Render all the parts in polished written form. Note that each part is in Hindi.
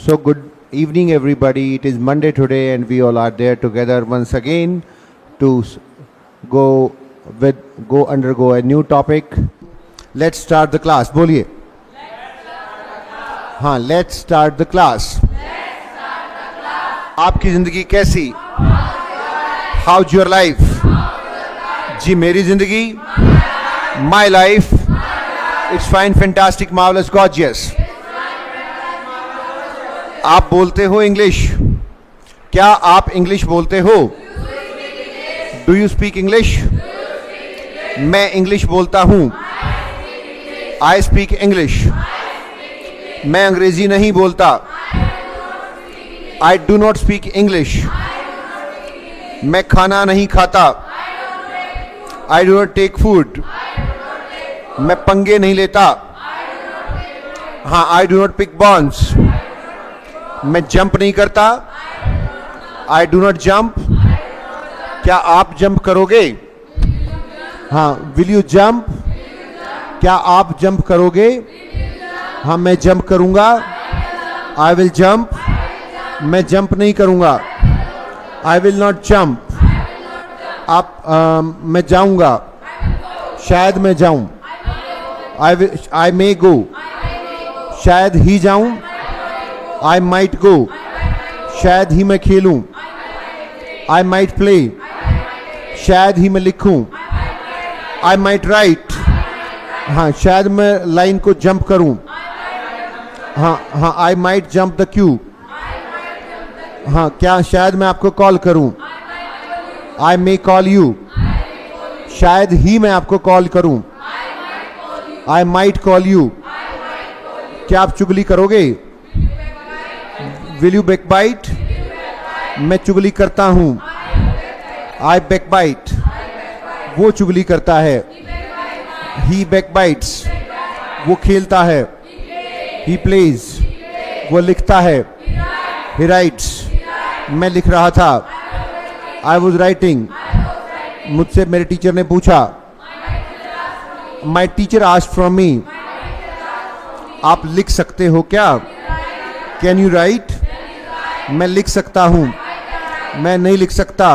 So good evening everybody. It is Monday today and we all are there together once again to go undergo a new topic. Let's start the class. बोलिए. हाँ, let's start the class. आपकी जिंदगी कैसी? How's your life? जी मेरी जिंदगी, my life, it's fine, fantastic, marvelous, gorgeous. आप बोलते हो इंग्लिश? क्या आप इंग्लिश बोलते हो? Do you speak English? मैं इंग्लिश बोलता हूँ. I speak English. मैं अंग्रेजी नहीं बोलता. I do not speak English. मैं खाना नहीं खाता. I do not take food. मैं पंगे नहीं लेता. हाँ, I do not pick bones. मैं जंप नहीं करता. I do not jump. क्या आप जंप करोगे? हाँ, विल यू जंप? क्या आप जंप करोगे? हाँ, मैं जंप करूंगा. I will jump. मैं जंप नहीं करूंगा. I will not jump. मैं जाऊंगा. शायद मैं जाऊं. आई मे गो. शायद ही जाऊं. I might go. शायद ही मैं खेलूं. I might play. शायद ही मैं लिखूं. I might write. हाँ, शायद मैं लाइन को जंप करूं. हाँ, I might jump the queue. हाँ, क्या शायद मैं आपको कॉल करूं. I may call you. शायद ही मैं आपको कॉल करूं. I might call you. क्या आप चुगली करोगे? Will you backbite? मैं चुगली करता हूँ. I backbite. वो चुगली करता है. He backbites. वो खेलता है. He plays. वो लिखता है. He writes. मैं लिख रहा था. I was writing. मुझसे मेरे टीचर ने पूछा. My teacher asked from me. आप लिख सकते हो क्या? Can you write? मैं लिख सकता हूँ. मैं नहीं लिख सकता.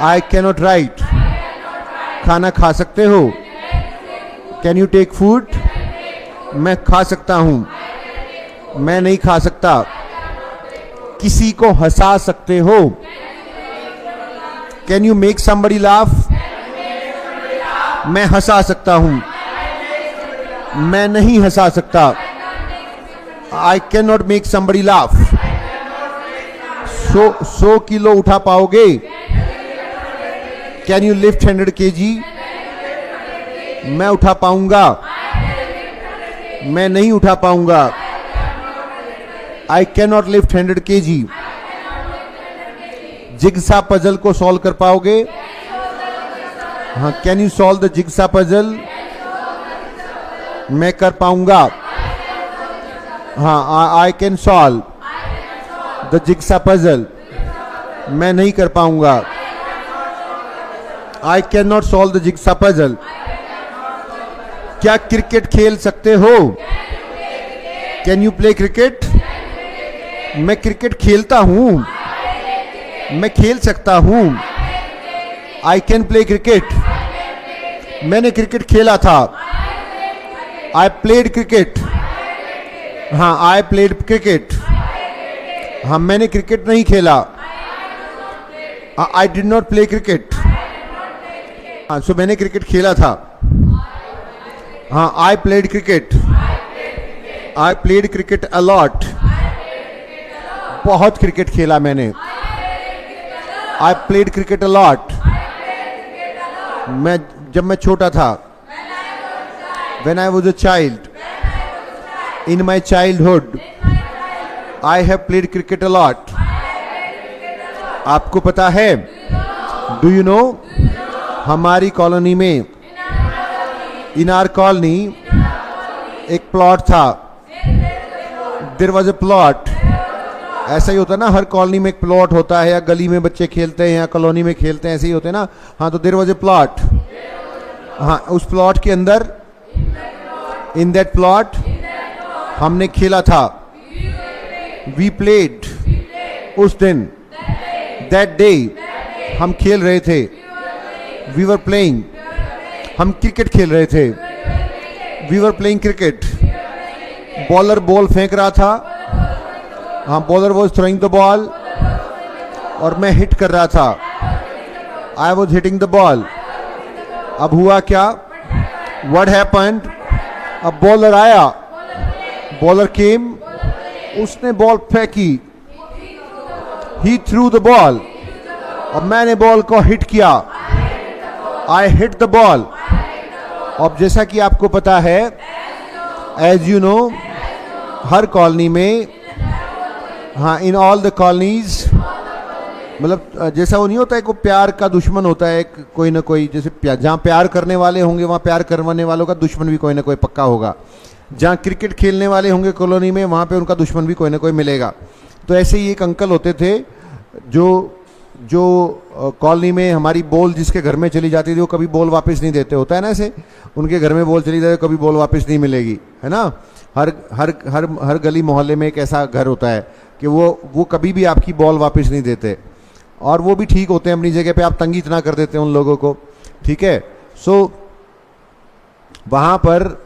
I cannot write. खाना खा सकते हो? Can you take food? मैं खा सकता हूँ. मैं नहीं खा सकता. किसी को हंसा सकते हो? Can you make somebody laugh? मैं हंसा सकता हूँ. मैं नहीं हंसा सकता. I cannot make somebody laugh. 100 kilo उठा पाओगे? Can you lift 100 kg? मैं उठा पाऊंगा. मैं नहीं उठा पाऊंगा. I cannot lift 100 kg. Jigsaw puzzle को सॉल्व कर पाओगे? हाँ, Can you solve the jigsaw puzzle? मैं कर पाऊंगा. हाँ, I can solve the jigsaw puzzle. मैं नहीं कर पाऊंगा. I cannot solve the jigsaw puzzle. क्या क्रिकेट खेल सकते हो? Can you play cricket? मैं क्रिकेट खेलता हूँ. मैं खेल सकता हूँ. I can play cricket. मैंने क्रिकेट खेला था. I played cricket. हाँ, I played cricket. हाँ, मैंने क्रिकेट नहीं खेला. I did not play cricket. हाँ, सो मैंने क्रिकेट खेला था. हाँ, I played cricket. I played cricket a lot. बहुत क्रिकेट खेला मैंने. I played cricket a lot. जब मैं छोटा था. When I was a child. In my childhood, I have played cricket a lot. आपको पता है? Do you know? हमारी कॉलोनी में, in our colony, एक प्लॉट था. There was a plot. ऐसा ही होता है ना, हर कॉलोनी में एक प्लॉट होता है, या गली में बच्चे खेलते हैं, या कॉलोनी में खेलते हैं, ऐसे ही होते हैं ना. हाँ, तो there was a plot. हाँ, उस प्लॉट के अंदर, in that plot, हमने खेला था. वी प्लेड, उस दिन, दैट डे, हम खेल रहे थे, वी वर प्लेइंग, हम क्रिकेट खेल रहे थे, we were playing cricket, bowler ball फेंक रहा था, हाँ bowler was throwing the ball, और मैं हिट कर रहा था, I was hitting the ball. अब हुआ क्या, व्हाट हैपेंड, अब बॉलर आया, बॉलर केम, उसने बॉल फेंकी, ही थ्रू द बॉल, और मैंने बॉल को हिट किया, आई हिट द बॉल। अब जैसा कि आपको पता है, एज यू नो, हर कॉलोनी में, हाँ इन ऑल द कॉलोनीज, मतलब जैसा वो नहीं होता है, कोई प्यार का दुश्मन होता है कोई ना कोई, जैसे जहाँ प्यार करने वाले होंगे वहाँ प्यार करवाने वालों का दुश्मन भी कोई ना कोई पक्का होगा, जहाँ क्रिकेट खेलने वाले होंगे कॉलोनी में वहाँ पे उनका दुश्मन भी कोई ना कोई मिलेगा। तो ऐसे ही एक अंकल होते थे जो कॉलोनी में हमारी बॉल जिसके घर में चली जाती थी वो कभी बॉल वापस नहीं देते, होता है ना ऐसे, उनके घर में बॉल चली जाए कभी बॉल वापस नहीं मिलेगी, है ना। हर हर हर हर गली मोहल्ले में एक ऐसा घर होता है कि वो कभी भी आपकी बॉल वापस नहीं देते, और वो भी ठीक होते हैं अपनी जगह पे, आप तंग इतना कर देते हैं उन लोगों को, ठीक है। सो वहाँ पर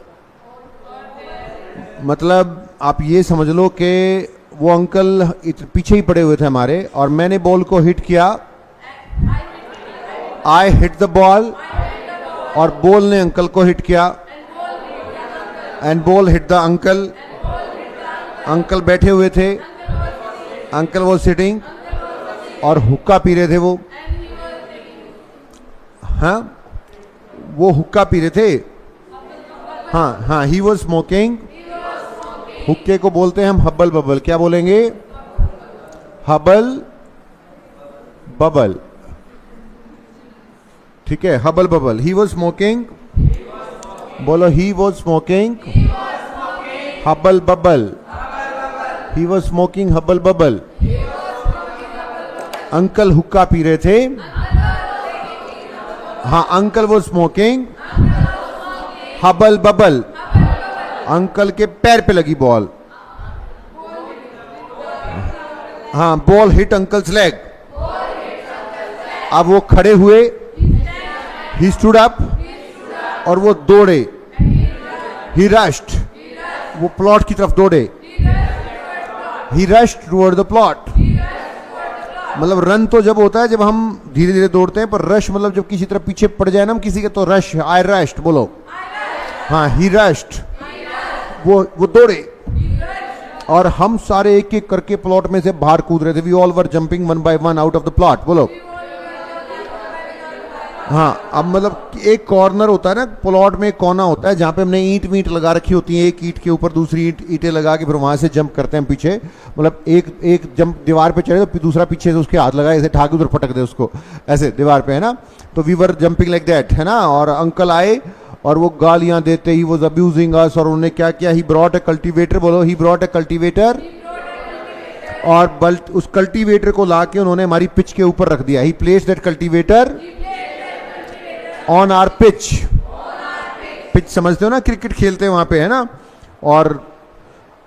मतलब आप ये समझ लो कि वो अंकल पीछे ही पड़े हुए थे हमारे, और मैंने बॉल को हिट किया, आई हिट द बॉल, और बॉल ने अंकल को हिट किया, and ball hit the uncle, uncle बैठे हुए थे, अंकल वॉज सिटिंग, और हुक्का पी रहे थे वो, हाँ वो हुक्का पी रहे थे, हाँ हाँ, ही वॉज स्मोकिंग, हुक्के को बोलते हैं हम हब्बल बबल, क्या बोलेंगे, हबल बबल, ठीक है, hubble bubble, he was smoking, बोलो he was smoking hubble bubble, he was smoking hubble bubble. Uncle हुक्का पी रहे थे, हाँ uncle was smoking hubble bubble, uncle के पैर पे लगी बॉल, हाँ बॉल हिट अंकल्स लेग, अब वो खड़े हुए, ही स्टूड अप, और वो दौड़े, ही रश्ड, वो प्लॉट की तरफ दौड़े, he rushed toward the plot. मतलब रन तो जब होता है जब हम धीरे धीरे दौड़ते हैं, पर रश मतलब जब किसी तरफ पीछे पड़ जाए ना हम किसी के, तो रश, आई रश्ड बोलो, हाँ ही रश्ड, वो दौड़े, और हम सारे एक एक करके प्लॉट में से बाहर कूद रहे थे, we all were jumping one by one out of the plot, बोलो, हाँ। अब मतलब एक कॉर्नर होता है ना प्लॉट में, एक कोना होता है जहाँ पे हमने ईंट लगा रखी होती है, एक ईंट के ऊपर दूसरी ईंटें लगा के फिर वहां से जंप करते हैं पीछे, मतलब एक जंप दीवार पे चढ़े तो दूसरा पीछे से उसके हाथ लगाए, ऐसे ठाके उधर पटक दे उसको, ऐसे दीवार पे, है ना। तो we were jumping like that, है ना। और अंकल आए और वो गालियां देते, ही वाज अब्यूजिंग अस, और उन्होंने क्या किया, ही ब्रॉट अ कल्टीवेटर, बोलो ही ब्रॉट अ कल्टीवेटर, और उस कल्टीवेटर को लाके उन्होंने हमारी पिच के ऊपर रख दिया, he placed that cultivator on our pitch, pitch समझते हो ना, क्रिकेट खेलते हैं वहां पे, है ना। और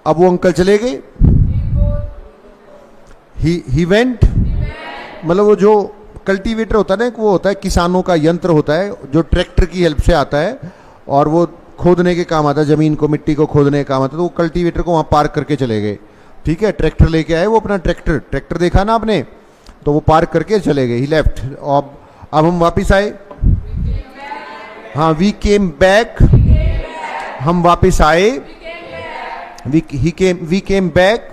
अब वो अंकल चले गए, ही वेंट, मतलब वो जो कल्टीवेटर होता है ना, वो होता है किसानों का यंत्र होता है जो ट्रैक्टर की हेल्प से आता है, और वो खोदने के काम आता है, जमीन को, मिट्टी को खोदने के काम आता है। तो वो कल्टीवेटर को वहां पार्क करके चले गए, ठीक है। ट्रैक्टर लेके आए वो अपना, ट्रैक्टर देखा ना आपने, तो वो पार्क करके चले गए, ही लेफ्ट। अब हम वापिस आए, हाँ वी केम बैक, हम वापिस आए, वी केम बैक।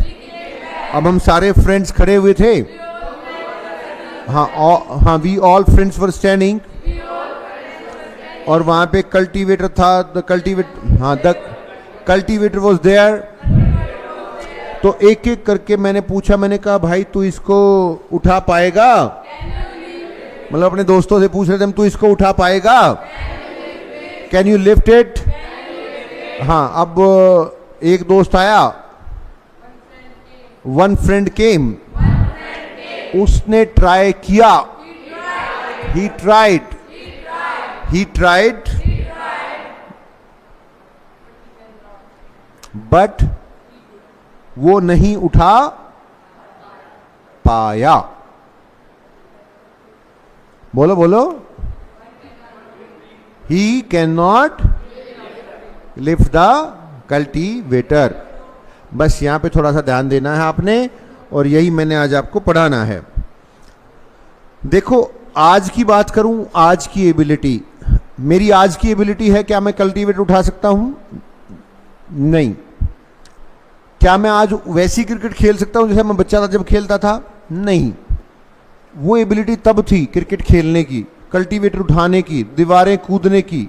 अब हम सारे फ्रेंड्स खड़े हुए थे, हाँ we all friends were standing, और वहां पे कल्टीवेटर था, द कल्टीवेटर वॉज देयर। तो एक एक करके मैंने पूछा, मैंने कहा भाई तू इसको उठा पाएगा, मतलब अपने दोस्तों से पूछ रहे थे हम, तू इसको उठा पाएगा, कैन यू लिफ्ट इट। हाँ, अब एक दोस्त आया, वन फ्रेंड केम, उसने ट्राई किया, ही ट्राइड, बट वो नहीं उठा पाया। बोलो बोलो, he can not lift the cultivator. बस यहां पे थोड़ा सा ध्यान देना है आपने, और यही मैंने आज आपको पढ़ाना है। देखो, आज की बात करूं, आज की एबिलिटी, मेरी आज की एबिलिटी है, क्या मैं कल्टीवेटर उठा सकता हूं? नहीं। क्या मैं आज वैसी क्रिकेट खेल सकता हूं जैसे मैं बच्चा था जब खेलता था? नहीं। वो एबिलिटी तब थी क्रिकेट खेलने की, कल्टीवेटर उठाने की, दीवारें कूदने की,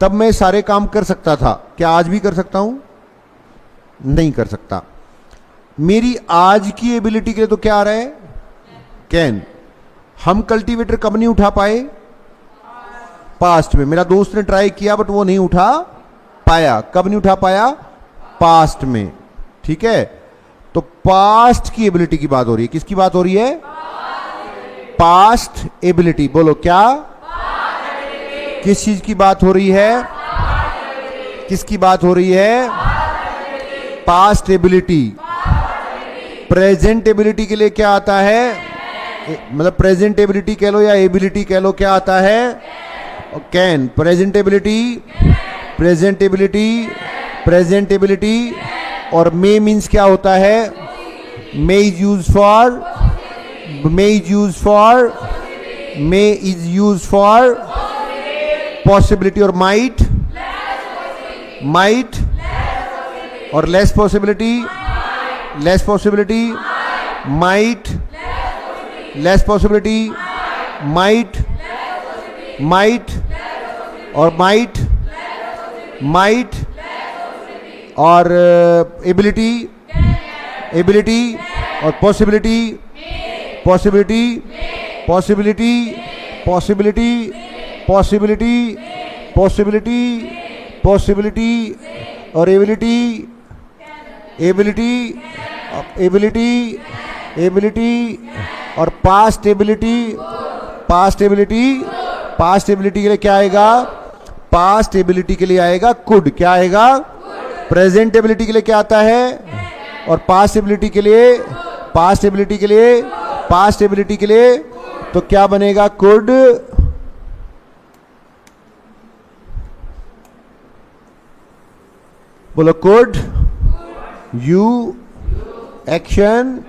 तब मैं सारे काम कर सकता था। क्या आज भी कर सकता हूं? नहीं कर सकता। मेरी आज की एबिलिटी के लिए तो क्या आ रहा है? कैन। हम कल्टीवेटर कब नहीं उठा पाए? पास्ट में। मेरा दोस्त ने ट्राई किया बट वो नहीं उठा पाया। कब नहीं उठा पाया? पास्ट में। ठीक है, तो पास्ट की एबिलिटी की बात हो रही है। किसकी बात हो रही है? Past ability. बोलो क्या? किस चीज की बात हो रही है? किसकी बात हो रही है? Past ability. प्रेजेंट एबिलिटी के लिए क्या आता है? मतलब प्रेजेंट एबिलिटी कह लो या एबिलिटी कह लो, क्या आता है? Can. Present ability, present ability, present ability. और मे मीन्स क्या होता है? May is use for, may is use for, may is use for possibility. और माइट, माइट और less possibility, less possibility, might, less possibility, might, might और माइट, माइट और एबिलिटी, एबिलिटी और possibility, possibility, possibility, possibility, possibility, possibility, possibility और एबिलिटी, एबिलिटी, एबिलिटी, एबिलिटी और past ability, past ability. Past ability के लिए क्या आएगा? पास्ट एबिलिटी के लिए आएगा कुड। क्या आएगा? प्रेजेंट एबिलिटी के लिए क्या आता है? और पास्ट एबिलिटी के लिए, पास्ट एबिलिटी के लिए, पास्ट एबिलिटी के लिए तो क्या बनेगा? कुड। बोलो could, you, action,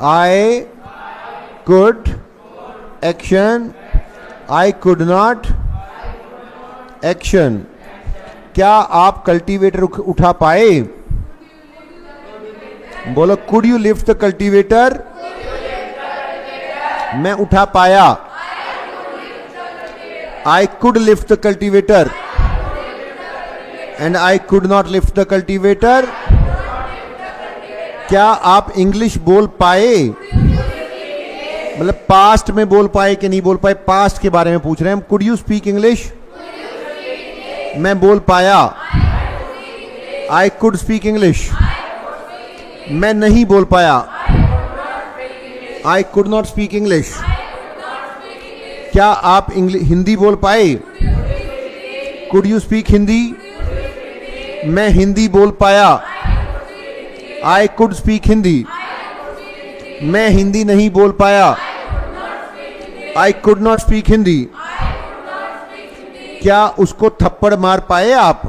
I could, action, I could not, action. क्या आप कल्टीवेटर उठा पाए? बोलो, could you lift the cultivator? मैं उठा पाया। I could lift the cultivator and I could not lift the cultivator. क्या आप इंग्लिश बोल पाए? मतलब पास्ट में बोल पाए कि नहीं बोल पाए, पास्ट के बारे में पूछ रहे हैं हम। Could you speak English? मैं बोल पाया। I could speak English. मैं नहीं बोल पाया। I could not speak English. क्या आप हिंदी बोल पाए? Could you speak Hindi? मैं हिंदी बोल पाया। I could speak Hindi. मैं हिंदी नहीं बोल पाया। I could not speak Hindi. क्या उसको थप्पड़ मार पाए आप?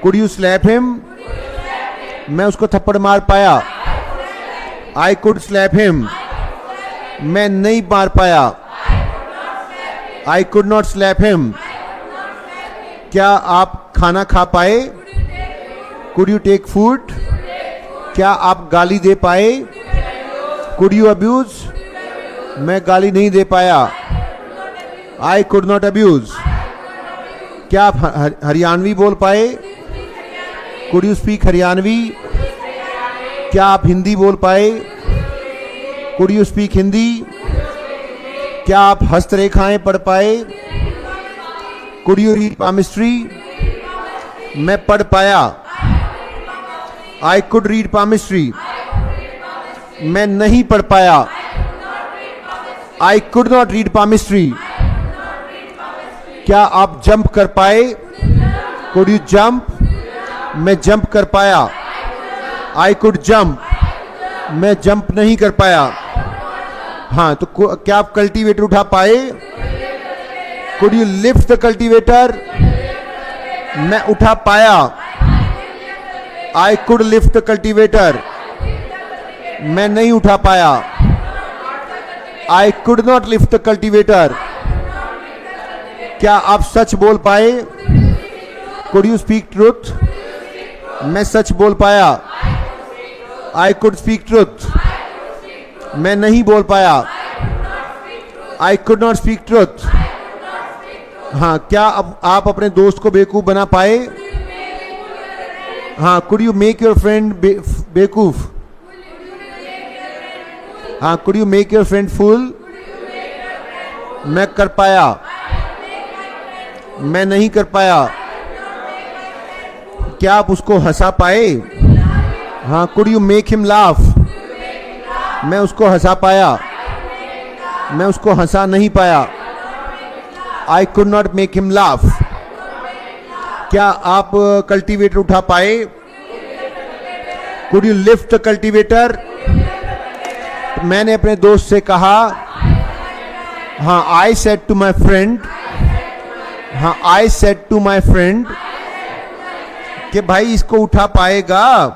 Could you slap him? मैं उसको थप्पड़ मार पाया। I could slap him. मैं नहीं मार पाया। I could not slap him. क्या आप खाना खा पाए? Could you take food? क्या आप गाली दे पाए? Could you abuse? मैं गाली नहीं दे पाया। I could not abuse. क्या आप हरियाणवी बोल पाए? Could you speak Haryanvi? क्या आप हिंदी बोल पाए? Could you speak Hindi? क्या आप हस्तरेखाएं पढ़ पाए? Could you read palmistry? मैं पढ़ पाया। I could read palmistry. मैं नहीं पढ़ पाया। I could not read palmistry. क्या आप जंप कर पाए? Could you jump? मैं जंप कर पाया। आई कुड जंप, मैं जंप नहीं कर पाया। हाँ, तो क्या आप कल्टीवेटर उठा पाए? Could you lift the cultivator? मैं उठा पाया। I could lift the cultivator, मैं नहीं उठा पाया। I could not lift the cultivator. क्या आप सच बोल पाए? Could you speak truth? मैं सच बोल पाया। आई कुड स्पीक ट्रूथ, मैं नहीं बोल पाया। I could not speak truth. हाँ, क्या अब आप अपने दोस्त को बेवकूफ बना पाए? हाँ, could you make your friend बेवकूफ? हाँ, could you make your friend fool? मैं कर पाया, मैं नहीं कर पाया। क्या आप उसको हंसा पाए? हाँ, could you make him laugh? मैं उसको हंसा पाया, मैं उसको हंसा नहीं पाया। I could not make him laugh. क्या आप कल्टीवेटर उठा पाए? Could you lift the cultivator? मैंने अपने दोस्त से कहा, हाँ, I said to my friend, हाँ, I said to my friend कि भाई इसको उठा पाएगा?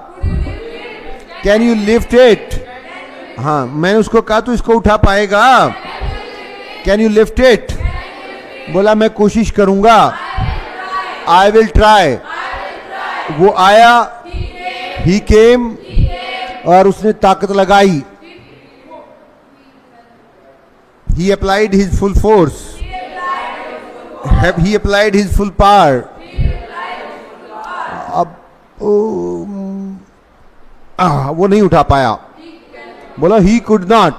Can you lift it? हाँ, मैंने उसको कहा तू इसको उठा पाएगा? Can you lift it? बोला मैं कोशिश करूंगा। I will try. वो आया, ही केम, और उसने ताकत लगाई। He applied his full force. He applied his full power. अब वो नहीं उठा पाया। बोला he could not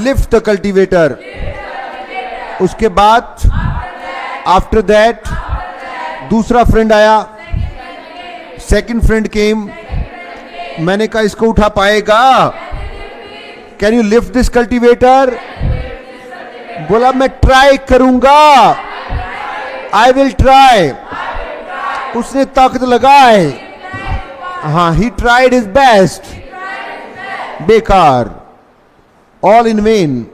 lift the cultivator. उसके बाद after that दूसरा फ्रेंड आया, सेकंड फ्रेंड केम। मैंने कहा इसको उठा पाएगा? Can you lift this cultivator? बोला मैं ट्राई करूंगा। I will try. उसने ताकत लगाए। हाँ, ही ट्राइड हिज बेस्ट। बेकार, ऑल इन वेन।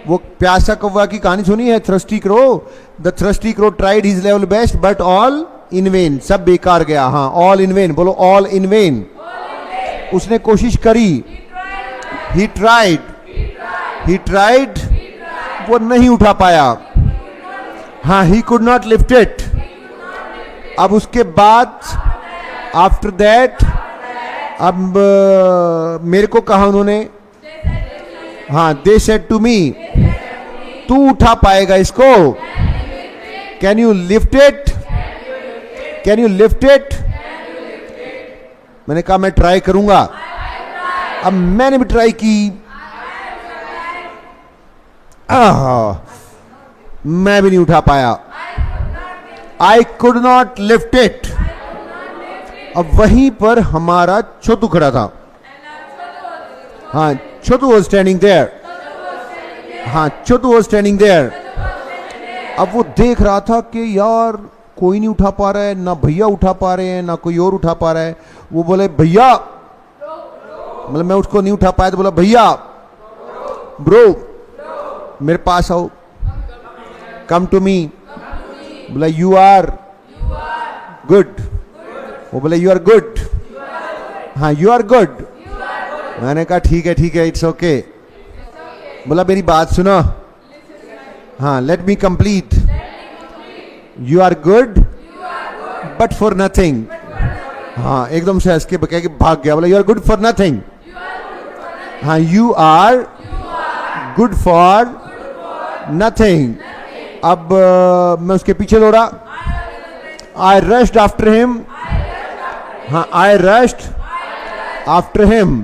वो प्यासा कौवा की कहानी सुनी है, thirsty crow? The thirsty crow tried his level best but all in when. सब बेकार गया। हाँ, ऑल इन वेन। बोलो ऑल इन वेन। उसने कोशिश करी। He tried, वो नहीं उठा पाया। हाँ, he could not lift it. अब उसके बाद आफ्टर दैट, अब मेरे को कहा उन्होंने, हाँ, they said to me, तू उठा पाएगा इसको? Can you lift it? Can you lift it? मैंने कहा मैं ट्राई करूंगा। अब मैंने भी ट्राई की। मैं भी नहीं उठा पाया। I could not lift it. अब वहीं पर हमारा छोटू खड़ा था। हाँ, छोटू वाज स्टैंडिंग देयर। हाँ, छोटू वाज स्टैंडिंग देयर। अब वो देख रहा था कि यार कोई नहीं उठा पा रहा है, ना भैया उठा पा रहे हैं, ना कोई और उठा पा रहा है। वो बोले भैया, मतलब मैं उसको नहीं उठा पाया तो बोला भैया, ब्रो, मेरे पास आओ, कम टू मी। बोला यू आर गुड। वो बोला यू आर गुड। हाँ, यू आर गुड। मैंने कहा ठीक है, इट्स ओके। बोला मेरी बात सुनो। हाँ, let me complete. You are good but for nothing. हाँ, एकदम से हंस के कह के भाग गया। बोला you are good for nothing. हाँ, you are good for nothing. अब मैं उसके पीछे दौड़ा। I rushed after him. हाँ, आई रश्ड आफ्टर हिम।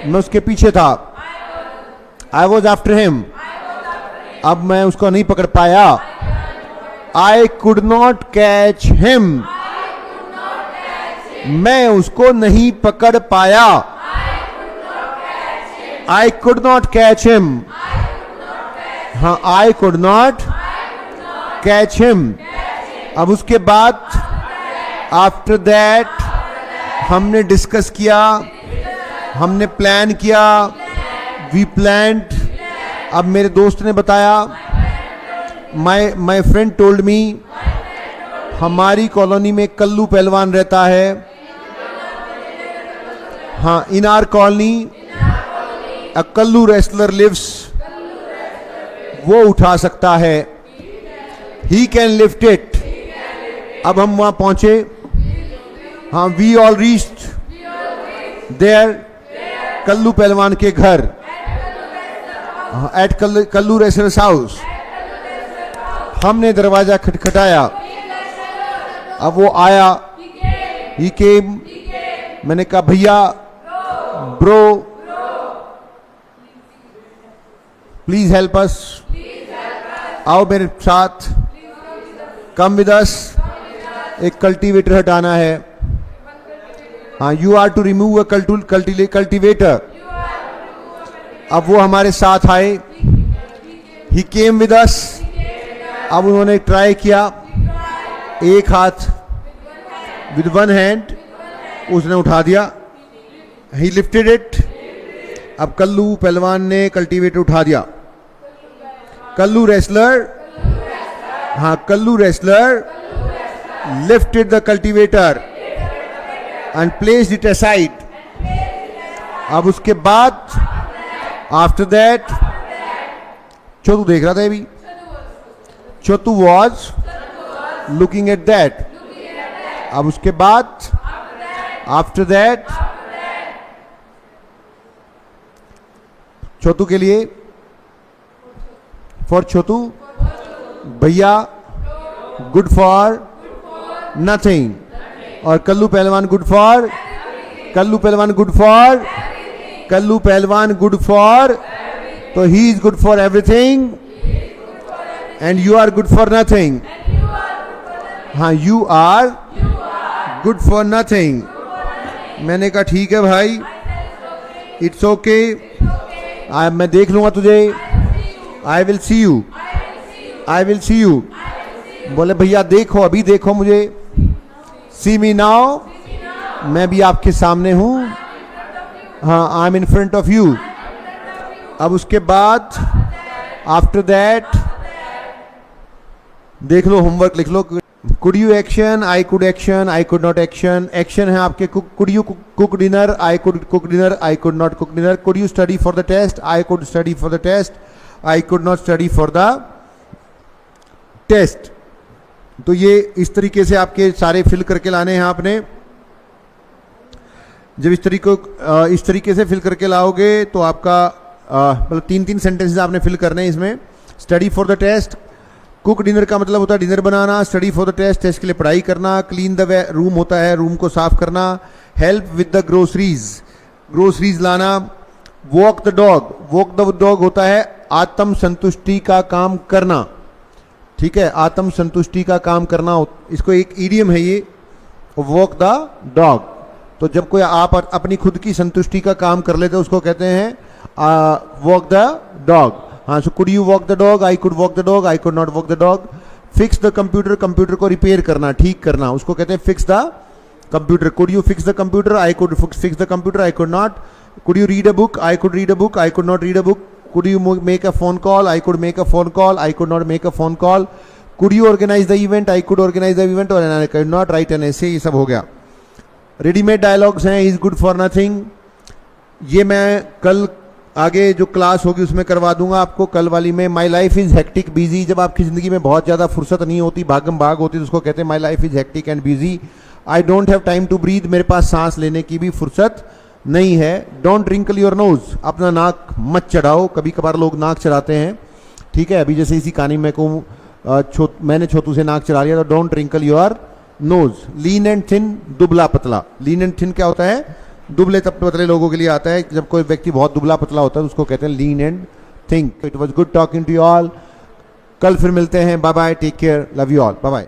मैं उसके पीछे था। I was after him. अब मैं उसको नहीं पकड़ पाया। I could not catch him. मैं उसको नहीं पकड़ पाया। I could not catch him. हाँ, I could not catch him. अब उसके बाद आफ्टर दैट हमने डिस्कस किया, हमने प्लान किया, वी प्लान्ड। अब मेरे दोस्त ने बताया, माई फ्रेंड टोल्ड मी, हमारी कॉलोनी में कल्लू पहलवान रहता है। हाँ, in our colony a Kallu wrestler lives, वो उठा सकता है, ही कैन लिफ्ट इट। अब हम वहां पहुंचे। हाँ, we all reached there, Kallu पहलवान के घर, एट कल्लू रेसलर्स हाउस। हमने दरवाजा खटखटाया, अब वो आया, ही केम। मैंने कहा भैया, ब्रो, प्लीज हेल्प अस, आओ मेरे साथ, कम विद अस। एक कल्टीवेटर हटाना है। हाँ, you are to remove a cultivator. अब वो हमारे साथ आए, ही केम विद अस। अब उन्होंने ट्राई किया, एक हाथ विद वन हैंड उसने उठा दिया, ही लिफ्टेड इट। अब कल्लू पहलवान ने कल्टीवेटर उठा दिया। कल्लू रेसलर, हाँ, Kallu wrestler lifted the cultivator and placed it aside. अब उसके बाद आफ्टर दैट, छोटू देख रहा था अभी, छोटू वॉज लुकिंग एट दैट। अब उसके बाद आफ्टर दैट, छोटू के लिए, फॉर छोटू, भैया गुड फॉर नथिंग, और कल्लू पहलवान गुड फॉर, कल्लू पहलवान गुड फॉर, कल्लू पहलवान गुड फॉर, तो he is good for everything and you are good for nothing. हाँ, you are good for nothing. मैंने कहा ठीक है भाई, इट्स ओके, मैं देख लूंगा तुझे, I will see you, I will see you. बोले भैया देखो, अभी देखो मुझे, सी मी नाउ, मैं भी आपके सामने हूं। हाँ, I am in front of you. अब उसके बाद आफ्टर दैट, देख लो, होमवर्क लिख लो। Could you action, I could action, I could not action. Action है आपके, could you cook dinner, I could cook dinner, I could not cook dinner. Could you study for the test, I could study for the test, I could not study for the test. तो ये इस तरीके से आपके सारे फिल करके लाने हैं आपने। जब इस तरीके से फिल करके लाओगे तो आपका मतलब 3-3 सेंटेंसेस आपने फिल करने हैं इसमें। Study for the test, cook dinner का मतलब होता है डिनर बनाना। Study for the test, test के लिए पढ़ाई करना। क्लीन द रूम होता है रूम को साफ करना। Help with the groceries, groceries लाना। Walk the dog, walk the dog होता है आत्म संतुष्टि का काम करना। ठीक है, आत्म संतुष्टि का काम करना, इसको एक ईडियम है ये, वॉक द डॉग। तो जब कोई आप अपनी खुद की संतुष्टि का काम कर लेते हैं उसको कहते हैं वॉक द डॉग। हाँ, so could you walk the dog, I could walk the dog, I could not walk the dog. Fix the computer, computer को रिपेयर करना, ठीक करना, उसको कहते हैं fix the computer. Could you fix the computer, I could fix the computer, I could not. Could you read a book, I could read a book, I could not read a book. Could you make a phone call, I could make a phone call, I could not make a phone call. Could you organize the event, I could organize the event, और I could not write an essay। ये सब हो गया। रेडीमेड डायलॉग्स हैं, इज गुड फॉर नथिंग। ये मैं कल आगे जो क्लास होगी उसमें करवा दूंगा आपको, कल वाली में। माई लाइफ इज हेक्टिक बिजी, जब आपकी ज़िंदगी में बहुत ज़्यादा फुर्सत नहीं होती, भागम भाग होती, तो उसको कहते हैं my life is hectic and busy. I don't have time to breathe, मेरे पास सांस लेने की भी फुर्सत नहीं है। डोंट रिंकल योर नोज, अपना नाक मत चढ़ाओ। कभी कभार लोग नाक चढ़ाते हैं, ठीक है। अभी जैसे इसी कहानी में को मैंने छोटू से नाक चढ़ा लिया, तो don't wrinkle your nose. Lean and thin, दुबला पतला। लीन एंड थिन क्या होता है? दुबले पतले लोगों के लिए आता है। जब कोई व्यक्ति बहुत दुबला पतला होता है उसको कहते हैं lean and thin. It was good talking to you all. कल फिर मिलते हैं। Bye bye, take care, love you all, bye bye.